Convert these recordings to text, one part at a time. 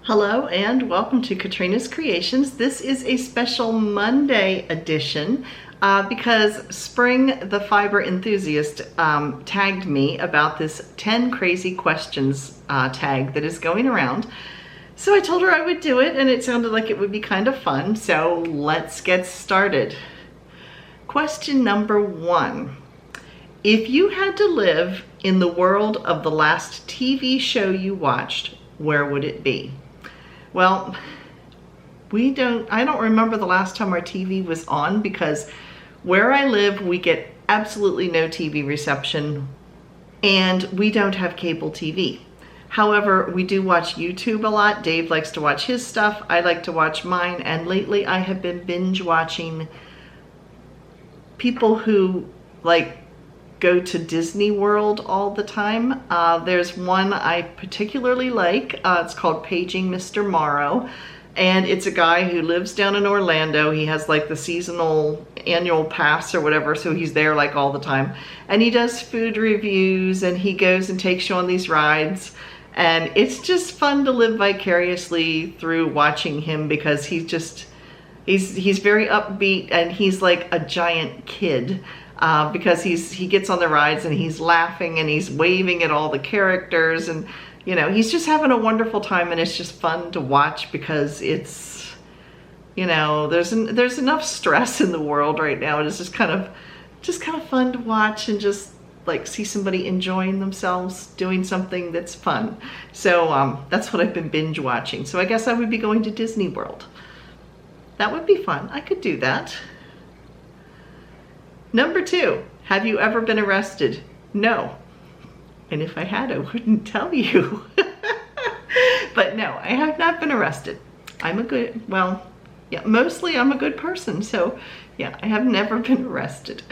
Hello and welcome to Katrina's Creations. This is a special Monday edition because Spring the Fiber Enthusiast tagged me about this 10 crazy questions tag that is going around. So I told her I would do it and it sounded like it would be kind of fun. So let's get started. Question number 1. If you had to live in the world of the last TV show you watched, where would it be? Well, I don't remember the last time our TV was on because where I live, we get absolutely no TV reception and we don't have cable TV. However, we do watch YouTube a lot. Dave likes to watch his stuff. I like to watch mine. And lately I have been binge watching people who go to Disney World all the time. There's one I particularly like. It's called Paging Mr. Morrow. And it's a guy who lives down in Orlando. He has like the seasonal annual pass or whatever, so he's there like all the time. And he does food reviews and he goes and takes you on these rides. And it's just fun to live vicariously through watching him because he's very upbeat and he's like a giant kid. Because he gets on the rides and he's laughing and he's waving at all the characters and he's just having a wonderful time, and it's just fun to watch because it's there's enough stress in the world right now, and it's just kind of fun to watch and just like see somebody enjoying themselves doing something that's fun. So that's what I've been binge watching. So I guess I would be going to Disney World. That would be fun. I could do that. Number 2, have you ever been arrested? No. And if I had, I wouldn't tell you. But no, I have not been arrested. Mostly I'm a good person. So yeah, I have never been arrested.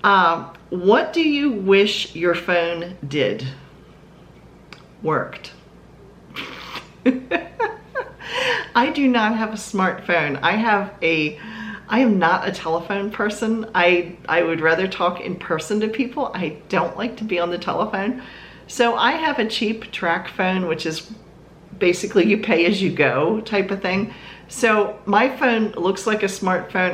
What do you wish your phone did? Worked. I do not have a smartphone. I am not a telephone person. I would rather talk in person to people. I don't like to be on the telephone. So I have a cheap track phone, which is basically you pay as you go type of thing. So my phone looks like a smartphone.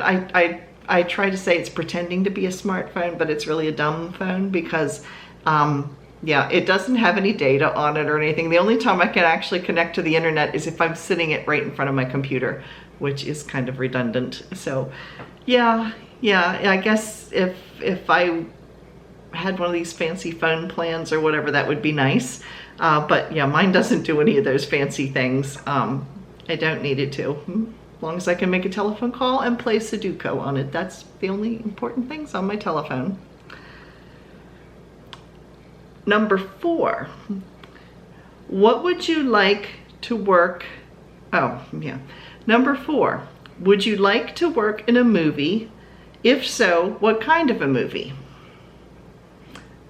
I try to say it's pretending to be a smartphone, but it's really a dumb phone because it doesn't have any data on it or anything. The only time I can actually connect to the internet is if I'm sitting it right in front of my computer, which is kind of redundant. So yeah, I guess if I had one of these fancy phone plans or whatever, that would be nice. But yeah, mine doesn't do any of those fancy things. I don't need it to. As long as I can make a telephone call and play Sudoku on it. That's the only important things on my telephone. Number 4, what would you like to work? Number 4, would you like to work in a movie? If so, what kind of a movie?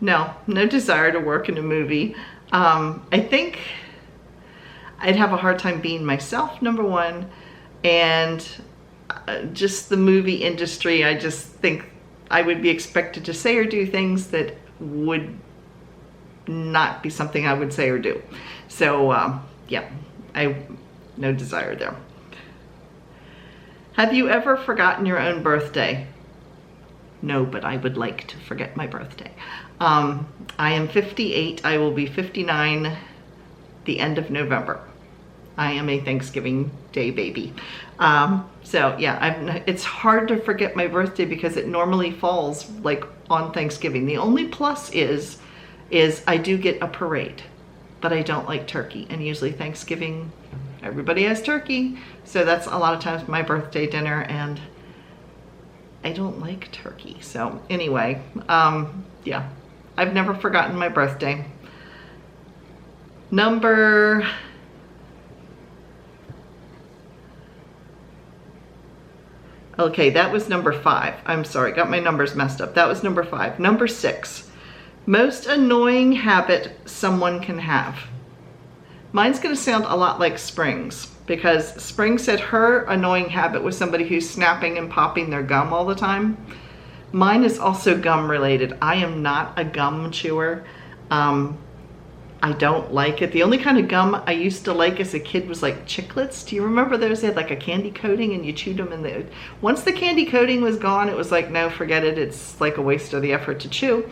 No desire to work in a movie. I think I'd have a hard time being myself, number 1, and just the movie industry, I just think I would be expected to say or do things that would not be something I would say or do. So yeah, no desire there. Have you ever forgotten your own birthday? No, but I would like to forget my birthday. I am 58. I will be 59 the end of November. I am a Thanksgiving Day baby. So yeah, it's hard to forget my birthday because it normally falls like on Thanksgiving. The only plus is I do get a parade, but I don't like turkey. And usually Thanksgiving, everybody has turkey. So that's a lot of times my birthday dinner, and I don't like turkey. So anyway, yeah, I've never forgotten my birthday. Okay, that was number 5. I'm sorry, got my numbers messed up. That was number 5. Number 6, most annoying habit someone can have. Mine's gonna sound a lot like Spring's, because Spring said her annoying habit was somebody who's snapping and popping their gum all the time. Mine is also gum related. I am not a gum chewer. I don't like it. The only kind of gum I used to like as a kid was like Chiclets. Do you remember those? They had like a candy coating and you chewed them, and once the candy coating was gone, it was like, no, forget it. It's like a waste of the effort to chew.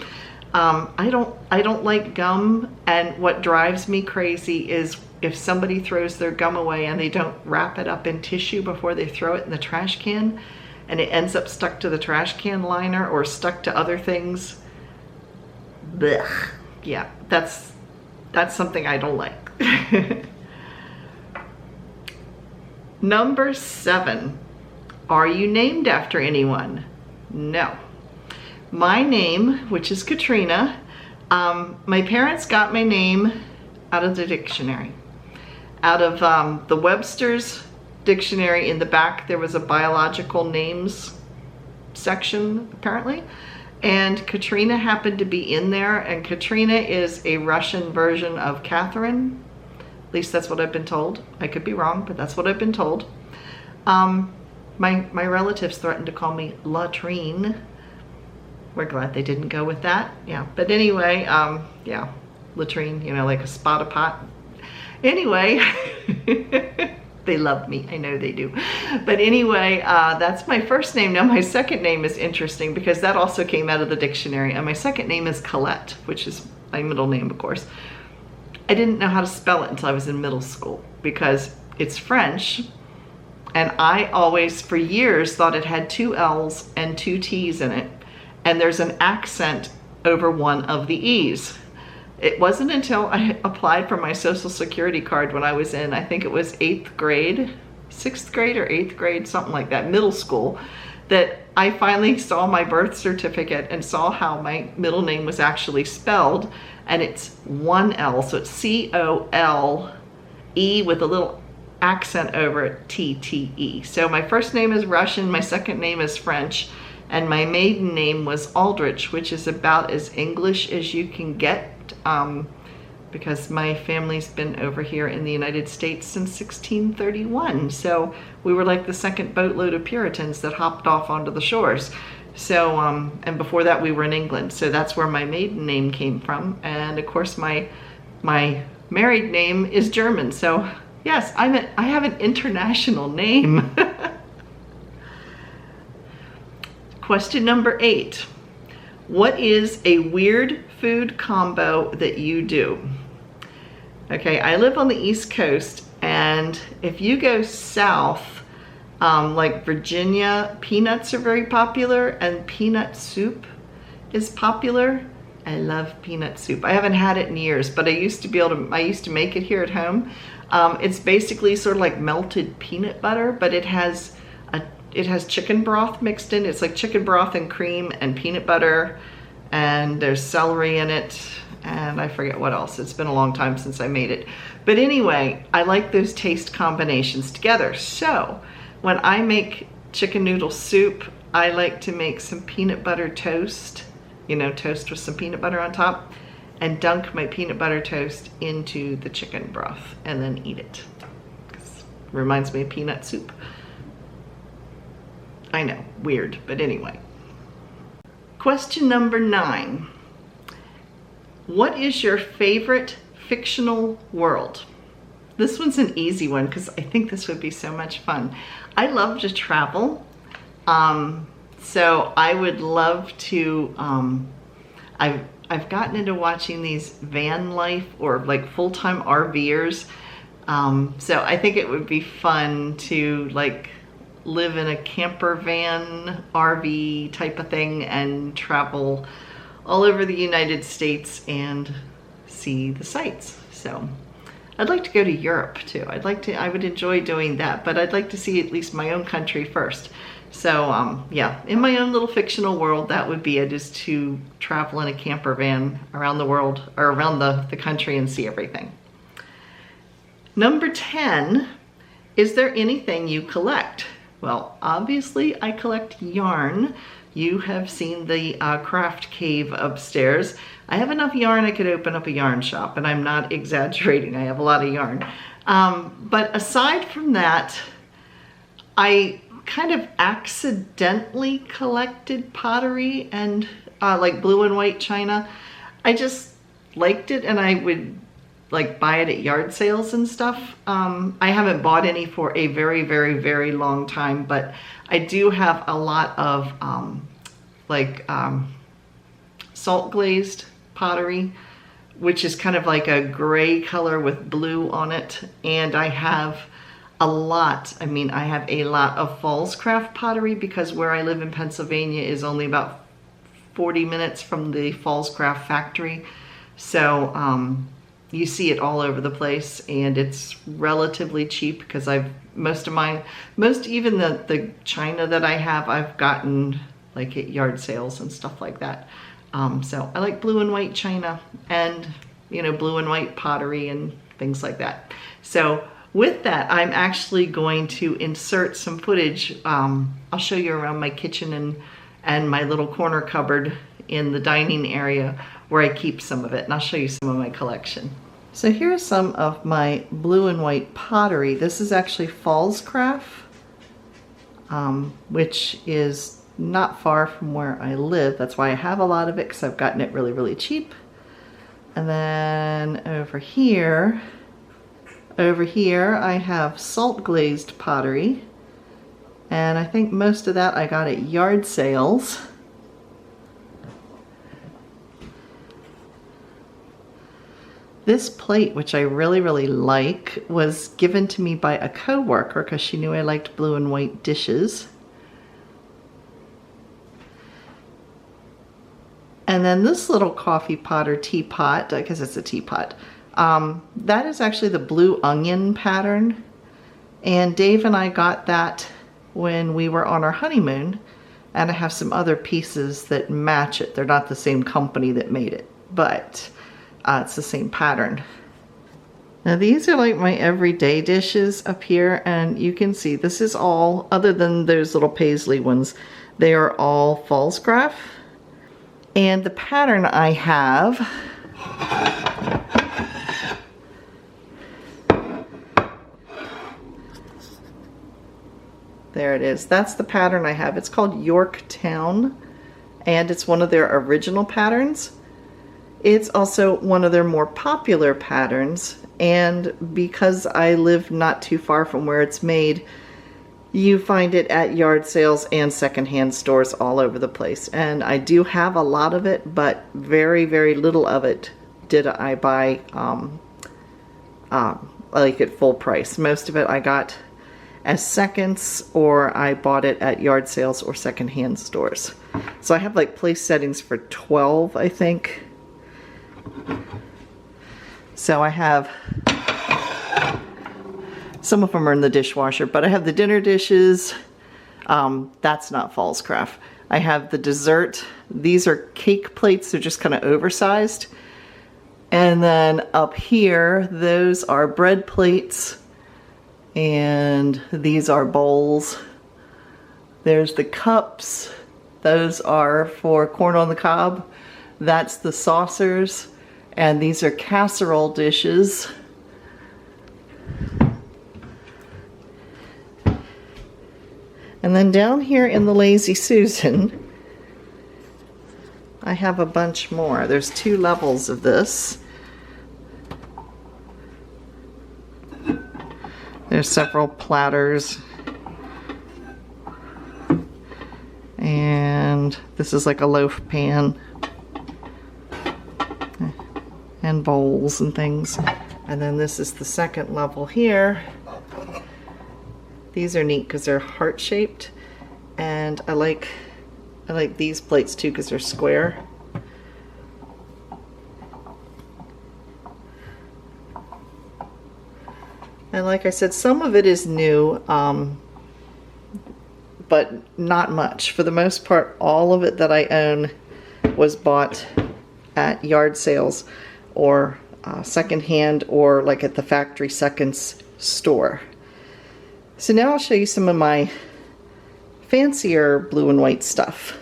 I don't like gum, and what drives me crazy is if somebody throws their gum away and they don't wrap it up in tissue before they throw it in the trash can, and it ends up stuck to the trash can liner or stuck to other things. Blech. Yeah, that's something I don't like. Number 7, are you named after anyone? No. My name, which is Katrina, my parents got my name out of the dictionary. Out of the Webster's dictionary, in the back there was a biological names section apparently, and Katrina happened to be in there, and Katrina is a Russian version of Catherine. At least that's what I've been told. I could be wrong, but that's what I've been told. My relatives threatened to call me Latrine. We're glad they didn't go with that. Yeah, but anyway, yeah, latrine, you know, like a spot of pot. Anyway, they love me, I know they do. But anyway, that's my first name. Now my second name is interesting because that also came out of the dictionary, and my second name is Colette, which is my middle name, of course. I didn't know how to spell it until I was in middle school because it's French, and I always, for years, thought it had 2 L's and 2 T's in it, and there's an accent over one of the E's. It wasn't until I applied for my Social Security card when I was in, I think it was 8th grade, 6th grade or 8th grade, something like that, middle school, that I finally saw my birth certificate and saw how my middle name was actually spelled, and it's 1 L, so it's C-O-L-E with a little accent over it, T-T-E. So my first name is Russian, my second name is French, and my maiden name was Aldrich, which is about as English as you can get, because my family's been over here in the United States since 1631. So we were like the second boatload of Puritans that hopped off onto the shores. So, and before that we were in England. So that's where my maiden name came from. And of course my married name is German. So yes, I have an international name. Question number 8. What is a weird food combo that you do? Okay, I live on the East Coast, and if you go south, like Virginia, peanuts are very popular, and peanut soup is popular. I love peanut soup. I haven't had it in years, but I used to make it here at home. It's basically sort of like melted peanut butter, but it has chicken broth mixed in. It's like chicken broth and cream and peanut butter, and there's celery in it, and I forget what else. It's been a long time since I made it. But anyway, I like those taste combinations together. So when I make chicken noodle soup, I like to make some peanut butter toast, you know, toast with some peanut butter on top, and dunk my peanut butter toast into the chicken broth and then eat it. It reminds me of peanut soup. I know, weird, but anyway. Question number 9. What is your favorite fictional world? This one's an easy one because I think this would be so much fun. I love to travel, so I would love to, I've gotten into watching these van life or like full-time RVers, so I think it would be fun to like live in a camper van RV type of thing and travel all over the United States and see the sights. So I'd like to go to Europe too. I would enjoy doing that, but I'd like to see at least my own country first. So yeah, in my own little fictional world, that would be it, is to travel in a camper van around the world, or around the country, and see everything. Number 10, is there anything you collect? Well, obviously I collect yarn. You have seen the craft cave upstairs. I have enough yarn I could open up a yarn shop, and I'm not exaggerating. I have a lot of yarn. But aside from that, I kind of accidentally collected pottery and like blue and white china. I just liked it, and I would like buy it at yard sales and stuff. I haven't bought any for a very, very, very long time, but I do have a lot of salt glazed pottery, which is kind of like a gray color with blue on it. And I have a lot, I have a lot of Fallscraft pottery, because where I live in Pennsylvania is only about 40 minutes from the Fallscraft factory. So you see it all over the place, and it's relatively cheap because even the china that I have, I've gotten like at yard sales and stuff like that. So I like blue and white china and, blue and white pottery and things like that. So with that, I'm actually going to insert some footage. I'll show you around my kitchen and my little corner cupboard in the dining area where I keep some of it, and I'll show you some of my collection. So here's some of my blue and white pottery. This is actually Fallscraft, which is not far from where I live. That's why I have a lot of it, because I've gotten it really, really cheap. And then over here I have salt glazed pottery. And I think most of that I got at yard sales. This plate, which I really, really like, was given to me by a coworker because she knew I liked blue and white dishes. And then this little coffee pot or teapot, I guess it's a teapot, that is actually the blue onion pattern. And Dave and I got that when we were on our honeymoon, and I have some other pieces that match it. They're not the same company that made it, but it's the same pattern. Now these are like my everyday dishes up here, and you can see this is all, other than those little paisley ones, they are all Fallscraft. And the pattern I have, there it is. That's the pattern I have. It's called Yorktown, and it's one of their original patterns. It's also one of their more popular patterns, and because I live not too far from where it's made, you find it at yard sales and secondhand stores all over the place. And I do have a lot of it, but very, very little of it did I buy like at full price. Most of it I got as seconds, or I bought it at yard sales or secondhand stores. So I have like place settings for 12, I think. So I have, some of them are in the dishwasher, but I have the dinner dishes. That's not Fallscraft. I have the dessert. These are cake plates. They're just kind of oversized. And then up here, those are bread plates. And these are bowls. There's the cups. Those are for corn on the cob. That's the saucers. And these are casserole dishes. And then down here in the Lazy Susan, I have a bunch more. There's 2 levels of this. There's several platters. And this is like a loaf pan. And bowls and things. And then this is the second level here. These are neat because they're heart-shaped, and I like these plates too because they're square. And like I said, some of it is new, but not much. For the most part, all of it that I own was bought at yard sales or secondhand, or like at the factory seconds store. So now I'll show you some of my fancier blue and white stuff.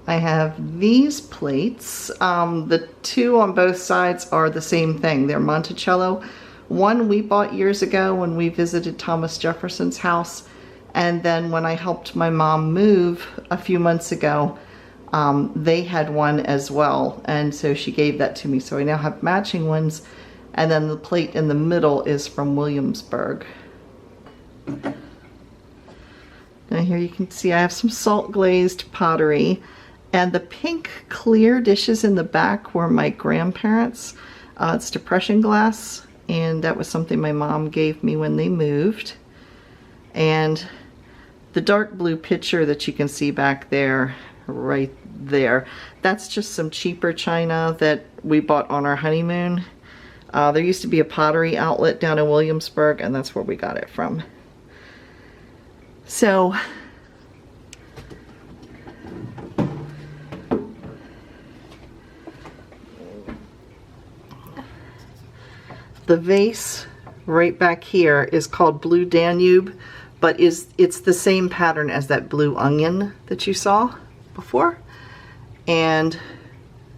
I have these plates. The 2 on both sides are the same thing. They're Monticello. One we bought years ago when we visited Thomas Jefferson's house, And then when I helped my mom move a few months ago, they had one as well. And so she gave that to me. So I now have matching ones. And then the plate in the middle is from Williamsburg. Now here you can see I have some salt glazed pottery. And the pink clear dishes in the back were my grandparents'. It's depression glass, and that was something my mom gave me when they moved. And the dark blue pitcher that you can see back there, right there, that's just some cheaper china that we bought on our honeymoon. There used to be a pottery outlet down in Williamsburg, and that's where we got it from. So the vase right back here is called Blue Danube, but it's the same pattern as that blue onion that you saw before. And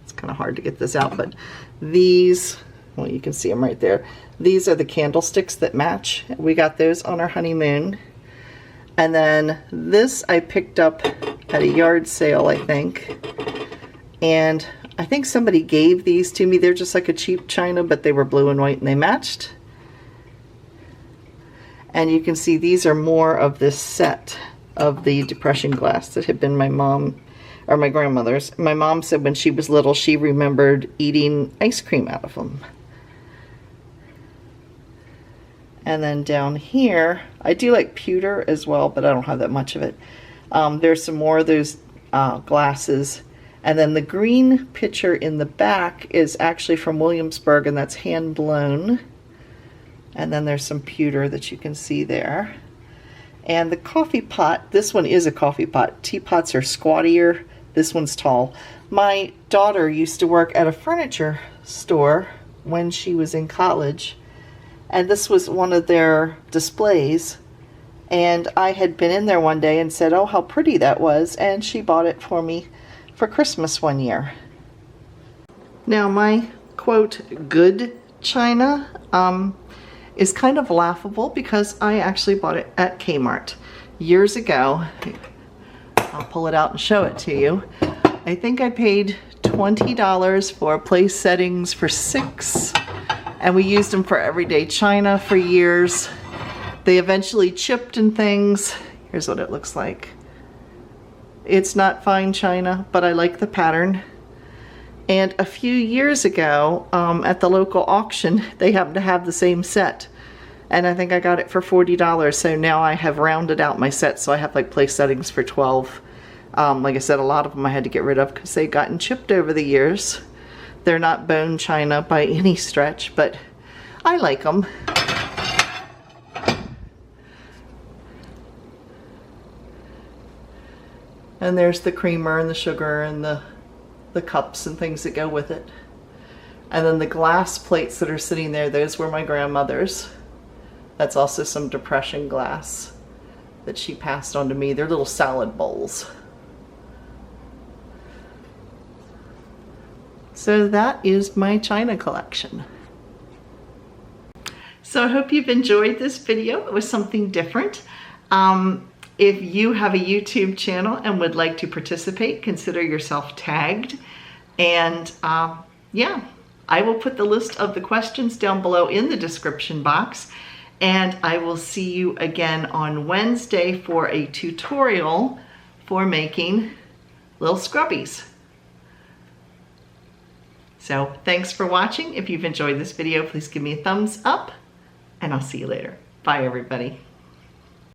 it's kind of hard to get this out, but these, well, you can see them right there. These are the candlesticks that match. We got those on our honeymoon. And then this I picked up at a yard sale, I think. And I think somebody gave these to me. They're just like a cheap china, but they were blue and white and they matched. And you can see these are more of this set of the depression glass that had been my mom or my grandmother's. My mom said when she was little, she remembered eating ice cream out of them. And then down here, I do like pewter as well, but I don't have that much of it. There's some more of those glasses. And then the green pitcher in the back is actually from Williamsburg, and that's hand blown. And then there's some pewter that you can see there. And the coffee pot, this one is a coffee pot. Teapots are squattier. This one's tall. My daughter used to work at a furniture store when she was in college. And this was one of their displays. And I had been in there one day and said, oh, how pretty that was. And she bought it for me for Christmas one year. Now my quote good china is kind of laughable because I actually bought it at Kmart years ago. I'll pull it out and show it to you. I think I paid $20 for place settings for 6, and we used them for everyday china for years. They eventually chipped and things. Here's what it looks like. It's not fine china, but I like the pattern. And a few years ago, at the local auction, they happened to have the same set. And I think I got it for $40. So now I have rounded out my set. So I have like place settings for 12. Like I said, a lot of them I had to get rid of because they've gotten chipped over the years. They're not bone china by any stretch, but I like them. And there's the creamer and the sugar and the cups and things that go with it. And then the glass plates that are sitting there, those were my grandmother's. That's also some depression glass that she passed on to me. They're little salad bowls. So that is my china collection. So I hope you've enjoyed this video. It was something different. If you have a YouTube channel and would like to participate, consider yourself tagged. And yeah, I will put the list of the questions down below in the description box. And I will see you again on Wednesday for a tutorial for making little scrubbies. So thanks for watching. If you've enjoyed this video, please give me a thumbs up, and I'll see you later. Bye, everybody.